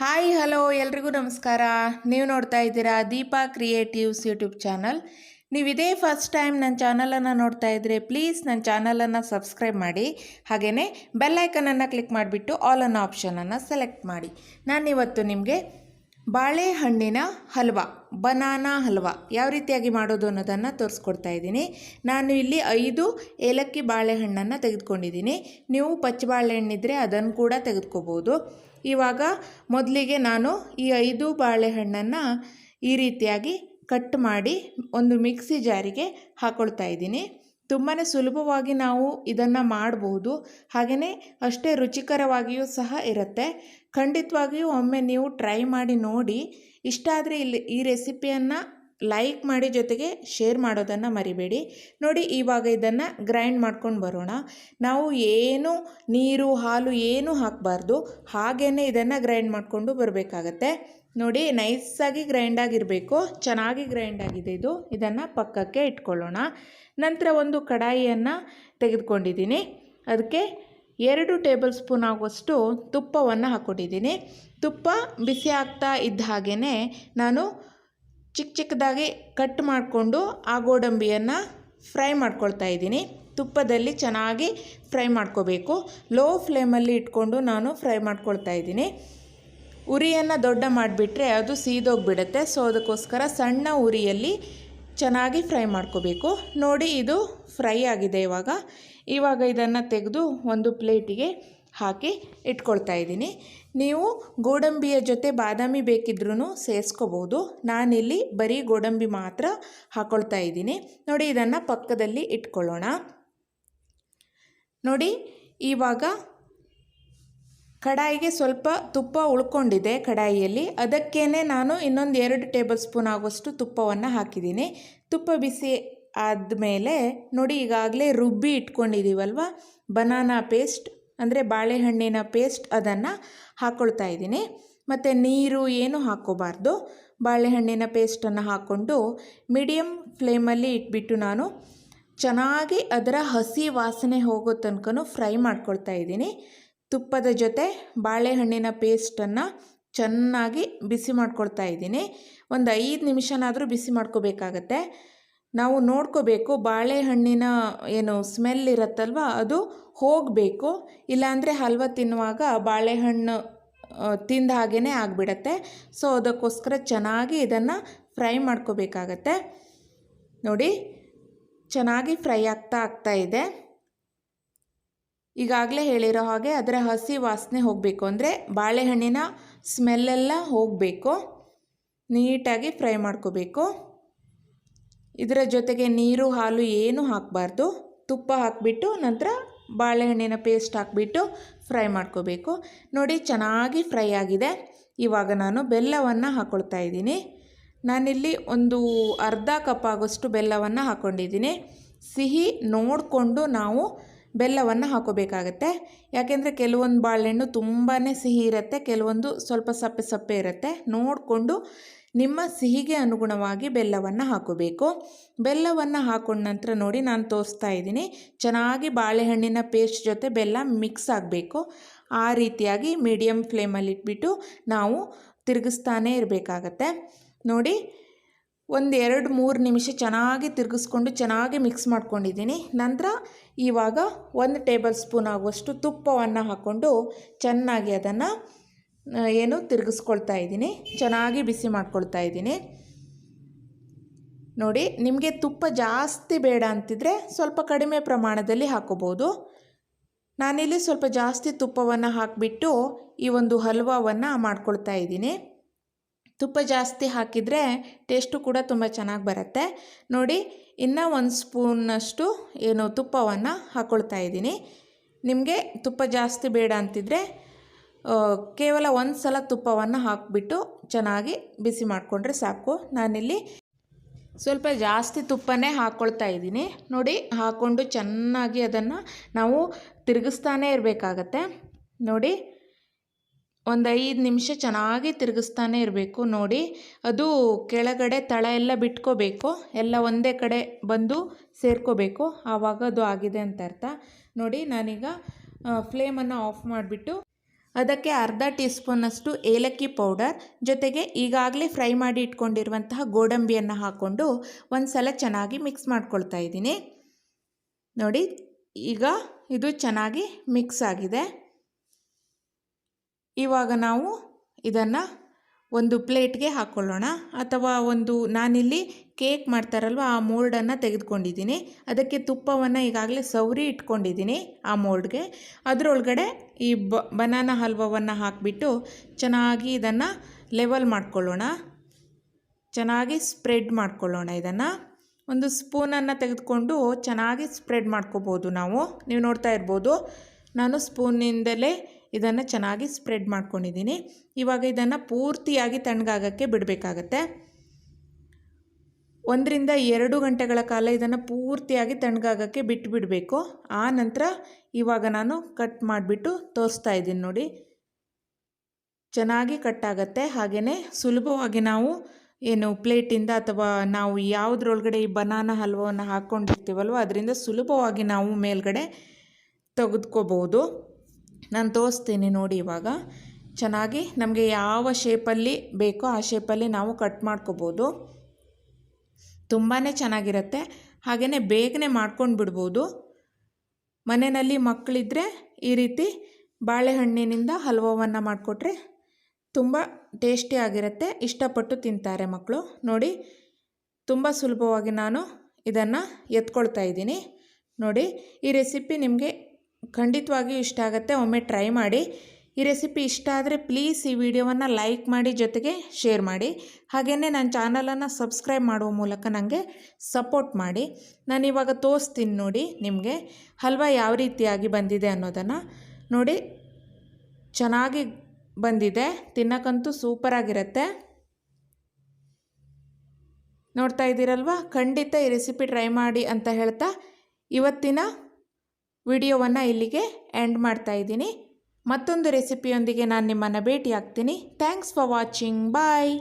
Hi hello ಎಲ್ರಿಗೂ ನಮಸ್ಕಾರ. ನೀವು ನೋಡ್ತಾ ಇದ್ದೀರಾ ದೀಪಾ ಕ್ರಿಯೇಟಿವ್ಸ್ ಯೂಟ್ಯೂಬ್ ಚಾನಲ್. ನೀವು ಇದೇ ಫಸ್ಟ್ ಟೈಮ್ ನನ್ನ ಚಾನಲನ್ನು ನೋಡ್ತಾ ಇದ್ದರೆ ಪ್ಲೀಸ್ ನನ್ನ ಚಾನಲನ್ನು ಸಬ್ಸ್ಕ್ರೈಬ್ ಮಾಡಿ, ಹಾಗೆಯೇ ಬೆಲ್ಲೈಕನನ್ನು ಕ್ಲಿಕ್ ಮಾಡಿಬಿಟ್ಟು ಆಲ್ ಅನ್ನೋ ಆಪ್ಷನನ್ನು ಸೆಲೆಕ್ಟ್ ಮಾಡಿ. ನಾನಿವತ್ತು ನಿಮಗೆ ಬಾಳೆಹಣ್ಣಿನ ಹಲ್ವಾ, ಬನಾನಾ ಹಲ್ವಾ ಯಾವ ರೀತಿಯಾಗಿ ಮಾಡೋದು ಅನ್ನೋದನ್ನು ತೋರಿಸ್ಕೊಡ್ತಾ ಇದ್ದೀನಿ. ನಾನು ಇಲ್ಲಿ 5 ಏಲಕ್ಕಿ ಬಾಳೆಹಣ್ಣನ್ನು ತೆಗೆದುಕೊಂಡಿದ್ದೀನಿ. ನೀವು ಪಚ್ಚ ಬಾಳೆಹಣ್ಣಿದ್ರೆ ಅದನ್ನು ಕೂಡ ತೆಗೆದುಕೋಬೋದು. ಇವಾಗ ಮೊದಲಿಗೆ ನಾನು ಈ 5 ಬಾಳೆಹಣ್ಣನ್ನು ಈ ರೀತಿಯಾಗಿ ಕಟ್ ಮಾಡಿ ಒಂದು ಮಿಕ್ಸಿ ಜಾರಿಗೆ ಹಾಕ್ಕೊಳ್ತಾ ಇದ್ದೀನಿ. ತುಂಬಾ ಸುಲಭವಾಗಿ ನಾವು ಇದನ್ನು ಮಾಡಬಹುದು, ಹಾಗೆಯೇ ಅಷ್ಟೇ ರುಚಿಕರವಾಗಿಯೂ ಸಹ ಇರುತ್ತೆ. ಖಂಡಿತವಾಗಿಯೂ ಒಮ್ಮೆ ನೀವು ಟ್ರೈ ಮಾಡಿ ನೋಡಿ. ಇಷ್ಟ ಆದರೆ ಈ ರೆಸಿಪಿಯನ್ನು ಲೈಕ್ ಮಾಡಿ, ಜೊತೆಗೆ ಶೇರ್ ಮಾಡೋದನ್ನು ಮರಿಬೇಡಿ. ನೋಡಿ, ಇವಾಗ ಇದನ್ನು ಗ್ರೈಂಡ್ ಮಾಡ್ಕೊಂಡು ಬರೋಣ. ನಾವು ಏನು ನೀರು ಹಾಲು ಏನೂ ಹಾಕಬಾರ್ದು, ಹಾಗೇ ಇದನ್ನು ಗ್ರೈಂಡ್ ಮಾಡಿಕೊಂಡು ಬರಬೇಕಾಗತ್ತೆ. ನೋಡಿ, ನೈಸಾಗಿ ಗ್ರೈಂಡ್ ಆಗಿರಬೇಕು. ಚೆನ್ನಾಗಿ ಗ್ರೈಂಡ್ ಆಗಿದೆ ಇದು. ಇದನ್ನು ಪಕ್ಕಕ್ಕೆ ಇಟ್ಕೊಳ್ಳೋಣ. ನಂತರ ಒಂದು ಕಡಾಯಿಯನ್ನು ತೆಗೆದುಕೊಂಡಿದ್ದೀನಿ. ಅದಕ್ಕೆ 2 ಟೇಬಲ್ ಸ್ಪೂನ್ ಆಗುವಷ್ಟು ತುಪ್ಪವನ್ನು ಹಾಕ್ಕೊಂಡಿದ್ದೀನಿ. ತುಪ್ಪ ಬಿಸಿ ಆಗ್ತಾ ಇದ್ದ ಹಾಗೇ ನಾನು ಚಿಕ್ಕದಾಗಿ ಕಟ್ ಮಾಡಿಕೊಂಡು ಆ ಗೋಡಂಬಿಯನ್ನು ಫ್ರೈ ಮಾಡ್ಕೊಳ್ತಾ ಇದ್ದೀನಿ. ತುಪ್ಪದಲ್ಲಿ ಚೆನ್ನಾಗಿ ಫ್ರೈ ಮಾಡ್ಕೋಬೇಕು. ಲೋ ಫ್ಲೇಮಲ್ಲಿ ಇಟ್ಕೊಂಡು ನಾನು ಫ್ರೈ ಮಾಡ್ಕೊಳ್ತಾ ಇದ್ದೀನಿ. ಉರಿಯನ್ನು ದೊಡ್ಡ ಮಾಡಿಬಿಟ್ರೆ ಅದು ಸೀದೋಗಿಬಿಡುತ್ತೆ. ಸೊ ಅದಕ್ಕೋಸ್ಕರ ಸಣ್ಣ ಉರಿಯಲ್ಲಿ ಚೆನ್ನಾಗಿ ಫ್ರೈ ಮಾಡ್ಕೋಬೇಕು. ನೋಡಿ, ಇದು ಫ್ರೈ ಆಗಿದೆ. ಇವಾಗ ಇದನ್ನು ತೆಗೆದು ಒಂದು ಪ್ಲೇಟಿಗೆ ಹಾಕಿ ಇಟ್ಕೊಳ್ತಾ ಇದ್ದೀನಿ. ನೀವು ಗೋಡಂಬಿಯ ಜೊತೆ ಬಾದಾಮಿ ಬೇಕಿದ್ರೂ ಸೇರಿಸ್ಕೋಬೋದು. ನಾನಿಲ್ಲಿ ಬರೀ ಗೋಡಂಬಿ ಮಾತ್ರ ಹಾಕ್ಕೊಳ್ತಾ ಇದ್ದೀನಿ. ನೋಡಿ, ಇದನ್ನು ಪಕ್ಕದಲ್ಲಿ ಇಟ್ಕೊಳ್ಳೋಣ. ನೋಡಿ, ಇವಾಗ ಕಡಾಯಿಗೆ ಸ್ವಲ್ಪ ತುಪ್ಪ ಉಳ್ಕೊಂಡಿದೆ ಕಡಾಯಿಯಲ್ಲಿ. ಅದಕ್ಕೇ ನಾನು ಇನ್ನೊಂದು 2 ಟೇಬಲ್ ಸ್ಪೂನ್ ಆಗುವಷ್ಟು ತುಪ್ಪವನ್ನು ಹಾಕಿದ್ದೀನಿ. ತುಪ್ಪ ಬಿಸಿ ಆದಮೇಲೆ ನೋಡಿ, ಈಗಾಗಲೇ ರುಬ್ಬಿ ಇಟ್ಕೊಂಡಿದ್ದೀವಲ್ವ ಬನಾನಾ ಪೇಸ್ಟ್, ಅಂದರೆ ಬಾಳೆಹಣ್ಣಿನ ಪೇಸ್ಟ್, ಅದನ್ನು ಹಾಕ್ಕೊಳ್ತಾ ಇದ್ದೀನಿ. ಮತ್ತು ನೀರು ಏನು ಹಾಕ್ಕೋಬಾರ್ದು. ಬಾಳೆಹಣ್ಣಿನ ಪೇಸ್ಟನ್ನು ಹಾಕ್ಕೊಂಡು ಮೀಡಿಯಮ್ ಫ್ಲೇಮಲ್ಲಿ ಇಟ್ಬಿಟ್ಟು ನಾನು ಚೆನ್ನಾಗಿ ಅದರ ಹಸಿ ವಾಸನೆ ಹೋಗೋ ತನಕ ಫ್ರೈ ಮಾಡ್ಕೊಳ್ತಾ ಇದ್ದೀನಿ. ತುಪ್ಪದ ಜೊತೆ ಬಾಳೆಹಣ್ಣಿನ ಪೇಸ್ಟನ್ನು ಚೆನ್ನಾಗಿ ಬಿಸಿ ಮಾಡ್ಕೊಳ್ತಾ ಇದ್ದೀನಿ. ಒಂದು 5 ನಿಮಿಷನಾದರೂ ಬಿಸಿ ಮಾಡ್ಕೋಬೇಕಾಗತ್ತೆ. ನಾವು ನೋಡ್ಕೋಬೇಕು, ಬಾಳೆಹಣ್ಣಿನ ಏನು ಸ್ಮೆಲ್ ಇರುತ್ತಲ್ವ ಅದು ಹೋಗಬೇಕು. ಇಲ್ಲಾಂದರೆ ಹಲ್ವ ತಿನ್ನುವಾಗ ಬಾಳೆಹಣ್ಣು ತಿಂದ ಹಾಗೇ ಆಗಿಬಿಡತ್ತೆ. ಸೊ ಅದಕ್ಕೋಸ್ಕರ ಚೆನ್ನಾಗಿ ಇದನ್ನು ಫ್ರೈ ಮಾಡ್ಕೋಬೇಕಾಗತ್ತೆ. ನೋಡಿ, ಚೆನ್ನಾಗಿ ಫ್ರೈ ಆಗ್ತಾ ಇದೆ. ಈಗಾಗಲೇ ಹೇಳಿರೋ ಹಾಗೆ ಅದರ ಹಸಿ ವಾಸನೆ ಹೋಗಬೇಕು, ಅಂದರೆ ಬಾಳೆಹಣ್ಣಿನ ಸ್ಮೆಲ್ಲೆಲ್ಲ ಹೋಗಬೇಕು. ನೀಟಾಗಿ ಫ್ರೈ ಮಾಡ್ಕೋಬೇಕು. ಇದರ ಜೊತೆಗೆ ನೀರು ಹಾಲು ಏನೂ ಹಾಕಬಾರ್ದು. ತುಪ್ಪ ಹಾಕಿಬಿಟ್ಟು ನಂತರ ಬಾಳೆಹಣ್ಣಿನ ಪೇಸ್ಟ್ ಹಾಕಿಬಿಟ್ಟು ಫ್ರೈ ಮಾಡ್ಕೋಬೇಕು. ನೋಡಿ, ಚೆನ್ನಾಗಿ ಫ್ರೈ ಆಗಿದೆ. ಇವಾಗ ನಾನು ಬೆಲ್ಲವನ್ನು ಹಾಕ್ಕೊಳ್ತಾ ಇದ್ದೀನಿ. ನಾನಿಲ್ಲಿ ಒಂದು ಅರ್ಧ ಕಪ್ ಆಗೋಷ್ಟು ಬೆಲ್ಲವನ್ನು ಹಾಕ್ಕೊಂಡಿದ್ದೀನಿ. ಸಿಹಿ ನೋಡಿಕೊಂಡು ನಾವು ಬೆಲ್ಲವನ್ನು ಹಾಕೋಬೇಕಾಗತ್ತೆ. ಯಾಕೆಂದರೆ ಕೆಲವೊಂದು ಬಾಳೆಹಣ್ಣು ತುಂಬಾ ಸಿಹಿ ಇರುತ್ತೆ, ಕೆಲವೊಂದು ಸ್ವಲ್ಪ ಸಪ್ಪೆ ಸಪ್ಪೆ ಇರುತ್ತೆ. ನೋಡಿಕೊಂಡು ನಿಮ್ಮ ಸಿಹಿಗೆ ಅನುಗುಣವಾಗಿ ಬೆಲ್ಲವನ್ನು ಹಾಕೋಬೇಕು. ಬೆಲ್ಲವನ್ನು ಹಾಕೊಂಡ ನಂತರ ನೋಡಿ, ನಾನು ತೋರಿಸ್ತಾ ಇದ್ದೀನಿ, ಚೆನ್ನಾಗಿ ಬಾಳೆಹಣ್ಣಿನ ಪೇಸ್ಟ್ ಜೊತೆ ಬೆಲ್ಲ ಮಿಕ್ಸ್ ಆಗಬೇಕು. ಆ ರೀತಿಯಾಗಿ ಮೀಡಿಯಮ್ ಫ್ಲೇಮಲ್ಲಿ ಇಟ್ಬಿಟ್ಟು ನಾವು ತಿರುಗಿಸ್ತಾನೇ ಇರಬೇಕಾಗತ್ತೆ. ನೋಡಿ, ಒಂದು 2-3 ನಿಮಿಷ ಚೆನ್ನಾಗಿ ತಿರುಗಿಸ್ಕೊಂಡು ಚೆನ್ನಾಗಿ ಮಿಕ್ಸ್ ಮಾಡ್ಕೊಂಡಿದ್ದೀನಿ. ನಂತರ ಇವಾಗ 1 ಟೇಬಲ್ ಸ್ಪೂನ್ ಆಗುವಷ್ಟು ತುಪ್ಪವನ್ನು ಹಾಕ್ಕೊಂಡು ಚೆನ್ನಾಗಿ ಅದನ್ನು ತಿರುಗಿಸ್ಕೊಳ್ತಾ ಇದ್ದೀನಿ. ಚೆನ್ನಾಗಿ ಬಿಸಿ ಮಾಡ್ಕೊಳ್ತಾ ಇದ್ದೀನಿ. ನೋಡಿ, ನಿಮಗೆ ತುಪ್ಪ ಜಾಸ್ತಿ ಬೇಡ ಅಂತಿದ್ರೆ ಸ್ವಲ್ಪ ಕಡಿಮೆ ಪ್ರಮಾಣದಲ್ಲಿ ಹಾಕೋಬೋದು. ನಾನಿಲ್ಲಿ ಸ್ವಲ್ಪ ಜಾಸ್ತಿ ತುಪ್ಪವನ್ನು ಹಾಕಿಬಿಟ್ಟು ಈ ಒಂದು ಹಲ್ವಾವನ್ನು ಮಾಡ್ಕೊಳ್ತಾ ಇದ್ದೀನಿ. ತುಪ್ಪ ಜಾಸ್ತಿ ಹಾಕಿದರೆ ಟೇಸ್ಟು ಕೂಡ ತುಂಬ ಚೆನ್ನಾಗಿ ಬರುತ್ತೆ. ನೋಡಿ, ಇನ್ನೂ 1 ಸ್ಪೂನಷ್ಟು ತುಪ್ಪವನ್ನು ಹಾಕ್ಕೊಳ್ತಾ ಇದ್ದೀನಿ. ನಿಮಗೆ ತುಪ್ಪ ಜಾಸ್ತಿ ಬೇಡ ಅಂತಿದ್ರೆ ಕೇವಲ 1 ಸಲ ತುಪ್ಪವನ್ನು ಹಾಕಿಬಿಟ್ಟು ಚೆನ್ನಾಗಿ ಬಿಸಿ ಮಾಡಿಕೊಂಡ್ರೆ ಸಾಕು. ನಾನಿಲ್ಲಿ ಸ್ವಲ್ಪ ಜಾಸ್ತಿ ತುಪ್ಪನೇ ಹಾಕ್ಕೊಳ್ತಾ ಇದ್ದೀನಿ. ನೋಡಿ, ಹಾಕ್ಕೊಂಡು ಚೆನ್ನಾಗಿ ಅದನ್ನು ನಾವು ತಿರುಗಿಸ್ತಾನೇ ಇರಬೇಕಾಗತ್ತೆ. ನೋಡಿ, ಒಂದು 5 ನಿಮಿಷ ಚೆನ್ನಾಗಿ ತಿರುಗಿಸ್ತಾನೆ ಇರಬೇಕು. ನೋಡಿ, ಅದು ಕೆಳಗಡೆ ತಳ ಎಲ್ಲ ಬಿಟ್ಕೋಬೇಕು, ಎಲ್ಲ ಒಂದೇ ಕಡೆ ಬಂದು ಸೇರ್ಕೋಬೇಕು. ಆವಾಗ ಅದು ಆಗಿದೆ ಅಂತ ಅರ್ಥ. ನೋಡಿ, ನಾನೀಗ ಫ್ಲೇಮನ್ನು ಆಫ್ ಮಾಡಿಬಿಟ್ಟು ಅದಕ್ಕೆ ಅರ್ಧ ಟೀ ಸ್ಪೂನಷ್ಟು ಏಲಕ್ಕಿ ಪೌಡರ್ ಜೊತೆಗೆ ಈಗಾಗಲೇ ಫ್ರೈ ಮಾಡಿ ಇಟ್ಕೊಂಡಿರುವಂತಹ ಗೋಡಂಬಿಯನ್ನು ಹಾಕ್ಕೊಂಡು ಒಂದು ಸಲ ಚೆನ್ನಾಗಿ ಮಿಕ್ಸ್ ಮಾಡ್ಕೊಳ್ತಾ ಇದ್ದೀನಿ. ನೋಡಿ, ಈಗ ಇದು ಚೆನ್ನಾಗಿ ಮಿಕ್ಸ್ ಆಗಿದೆ. ಇವಾಗ ನಾವು ಇದನ್ನು ಒಂದು ಪ್ಲೇಟ್ಗೆ ಹಾಕ್ಕೊಳ್ಳೋಣ, ಅಥವಾ ನಾನಿಲ್ಲಿ ಕೇಕ್ ಮಾಡ್ತಾರಲ್ವ ಆ ಮೋಲ್ಡನ್ನು ತೆಗೆದುಕೊಂಡಿದ್ದೀನಿ. ಅದಕ್ಕೆ ತುಪ್ಪವನ್ನು ಈಗಾಗಲೇ ಸವರಿ ಇಟ್ಕೊಂಡಿದ್ದೀನಿ ಆ ಮೋಲ್ಡ್ಗೆ. ಅದರೊಳಗಡೆ ಈ ಬನಾನಾ ಹಲ್ವವನ್ನು ಹಾಕಿಬಿಟ್ಟು ಚೆನ್ನಾಗಿ ಇದನ್ನು ಲೆವೆಲ್ ಮಾಡ್ಕೊಳ್ಳೋಣ, ಚೆನ್ನಾಗಿ ಸ್ಪ್ರೆಡ್ ಮಾಡ್ಕೊಳ್ಳೋಣ. ಇದನ್ನು ಒಂದು ಸ್ಪೂನನ್ನು ತೆಗೆದುಕೊಂಡು ಚೆನ್ನಾಗಿ ಸ್ಪ್ರೆಡ್ ಮಾಡ್ಕೋಬೋದು ನೀವು ನೋಡ್ತಾ ಇರ್ಬೋದು, ನಾನು ಸ್ಪೂನಿಂದಲೇ ಇದನ್ನು ಚೆನ್ನಾಗಿ ಸ್ಪ್ರೆಡ್ ಮಾಡ್ಕೊಂಡಿದ್ದೀನಿ. ಇವಾಗ ಇದನ್ನು ಪೂರ್ತಿಯಾಗಿ ತಣ್ಣಗಾಗಕ್ಕೆ ಬಿಡಬೇಕಾಗತ್ತೆ. 1 ರಿಂದ 2 ಗಂಟೆಗಳ ಕಾಲ ಇದನ್ನು ಪೂರ್ತಿಯಾಗಿ ತಣ್ಣಗಾಗಕ್ಕೆ ಬಿಟ್ಟುಬಿಡಬೇಕು. ಆ ನಂತರ ಇವಾಗ ನಾನು ಕಟ್ ಮಾಡಿಬಿಟ್ಟು ತೋರಿಸ್ತಾ ಇದ್ದೀನಿ. ನೋಡಿ, ಚೆನ್ನಾಗಿ ಕಟ್ ಆಗುತ್ತೆ. ಹಾಗೆಯೇ ಸುಲಭವಾಗಿ ನಾವು ಪ್ಲೇಟಿಂದ ಅಥವಾ ನಾವು ಯಾವುದ್ರೊಳಗಡೆ ಈ ಬನಾನಾ ಹಲ್ವವನ್ನು ಹಾಕ್ಕೊಂಡಿರ್ತೀವಲ್ವ ಅದರಿಂದ ಸುಲಭವಾಗಿ ನಾವು ಮೇಲ್ಗಡೆ ತೆಗೆದುಕೋಬೋದು. ನಾನು ತೋರಿಸ್ತೀನಿ ನೋಡಿ. ಇವಾಗ ಚೆನ್ನಾಗಿ ನಮಗೆ ಯಾವ ಶೇಪಲ್ಲಿ ಬೇಕೋ ಆ ಶೇಪಲ್ಲಿ ನಾವು ಕಟ್ ಮಾಡ್ಕೋಬೋದು. ತುಂಬಾ ಚೆನ್ನಾಗಿರುತ್ತೆ. ಹಾಗೆಯೇ ಬೇಗನೆ ಮಾಡ್ಕೊಂಡು ಬಿಡ್ಬೋದು. ಮನೆಯಲ್ಲಿ ಮಕ್ಕಳಿದ್ದರೆ ಈ ರೀತಿ ಬಾಳೆಹಣ್ಣಿನಿಂದ ಹಲ್ವವನ್ನು ಮಾಡಿಕೊಟ್ರೆ ತುಂಬ ಟೇಸ್ಟಿಯಾಗಿರುತ್ತೆ, ಇಷ್ಟಪಟ್ಟು ತಿಂತಾರೆ ಮಕ್ಕಳು. ನೋಡಿ, ತುಂಬ ಸುಲಭವಾಗಿ ನಾನು ಇದನ್ನು ಎತ್ಕೊಳ್ತಾ ಇದ್ದೀನಿ. ನೋಡಿ, ಈ ರೆಸಿಪಿ ನಿಮಗೆ ಖಂಡಿತವಾಗಿಯೂ ಇಷ್ಟ ಆಗುತ್ತೆ. ಒಮ್ಮೆ ಟ್ರೈ ಮಾಡಿ. ಈ ರೆಸಿಪಿ ಇಷ್ಟ ಆದರೆ ಪ್ಲೀಸ್ ಈ ವಿಡಿಯೋವನ್ನು ಲೈಕ್ ಮಾಡಿ, ಜೊತೆಗೆ ಶೇರ್ ಮಾಡಿ. ಹಾಗೆಯೇ ನನ್ನ ಚಾನಲನ್ನು ಸಬ್ಸ್ಕ್ರೈಬ್ ಮಾಡುವ ಮೂಲಕ ನನಗೆ ಸಪೋರ್ಟ್ ಮಾಡಿ. ನಾನಿವಾಗ ತೋರಿಸ್ತೀನಿ ನೋಡಿ ನಿಮಗೆ ಹಲ್ವಾ ಯಾವ ರೀತಿಯಾಗಿ ಬಂದಿದೆ ಅನ್ನೋದನ್ನು. ನೋಡಿ, ಚೆನ್ನಾಗಿ ಬಂದಿದೆ, ತಿನ್ನಕ್ಕಂತೂ ಸೂಪರಾಗಿರುತ್ತೆ. ನೋಡ್ತಾ ಇದ್ದೀರಲ್ವ, ಖಂಡಿತ ಈ ರೆಸಿಪಿ ಟ್ರೈ ಮಾಡಿ ಅಂತ ಹೇಳ್ತಾ ಇವತ್ತಿನ ವಿಡಿಯೋವನ್ನು ಇಲ್ಲಿಗೆ ಎಂಡ್ ಮಾಡ್ತಾ ಇದ್ದೀನಿ. ಮತ್ತೊಂದು ರೆಸಿಪಿಯೊಂದಿಗೆ ನಾನು ನಿಮ್ಮನ್ನು ಭೇಟಿ ಆಗ್ತೀನಿ. Thanks for watching. ಬಾಯ್.